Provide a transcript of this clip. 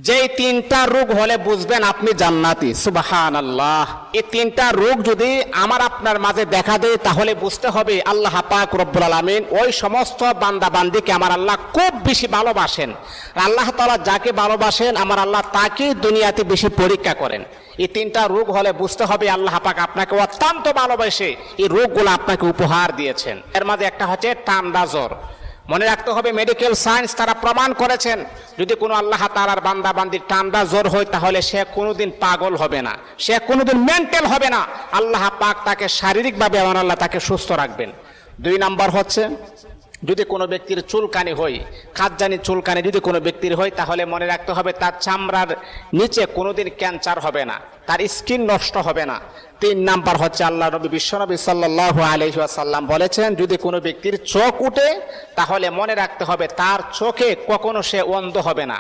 যে তিনটা রোগ হলে বুঝবেন আপনি জান্নাতি। সুবহানাল্লাহ। এই তিনটা রোগ যদি আমার আপনার মাঝে দেখা দেয় তাহলে বুঝতে হবে আল্লাহ পাক রব্বুল আলামিন ওই সমস্ত বান্দা বান্দিকে আমার আল্লাহ খুব বেশি ভালোবাসেন। আল্লাহ তাআলা যাকে ভালোবাসেন আমার আল্লাহ তাকে দুনিয়াতে বেশি পরীক্ষা করেন। এই তিনটা রোগ হলে বুঝতে হবে আল্লাহ পাক আপনাকে অত্যন্ত ভালোবাসে, এই রোগগুলো আপনাকে উপহার দিয়েছেন। এর মাঝে একটা হচ্ছে ঠান্ডা জ্বর। মনে রাখতে হবে মেডিকেল সায়েন্স তারা প্রমাণ করেছেন যদি কোনো আল্লাহ তাআলার বান্দা বান্দির ঠান্ডা জ্বর হয় তাহলে সে কোনোদিন পাগল হবে না, সে কোনোদিন মেন্টাল হবে না। আল্লাহ পাক তাকে শারীরিকভাবে আমার আল্লাহ তাকে সুস্থ রাখবেন। 2 নাম্বার হচ্ছে যদি কোনো ব্যক্তির চুলকানি হয়, খাদ্যানি চুলকানি যদি কোনো ব্যক্তির হয় তাহলে মনে রাখতে হবে তার চামড়ার নিচে কোনোদিন ক্যান্সার হবে না, তার স্কিন নষ্ট হবে না। 3 নাম্বার হচ্ছে আল্লাহ নবী বিশ্বনবী সাল্লাল্লাহু আলাইহি ওয়াসাল্লাম বলেছেন যদি কোনো ব্যক্তির চোখ উঠে তাহলে মনে রাখতে হবে তার চোখে কখনো সে অন্ধ হবে না।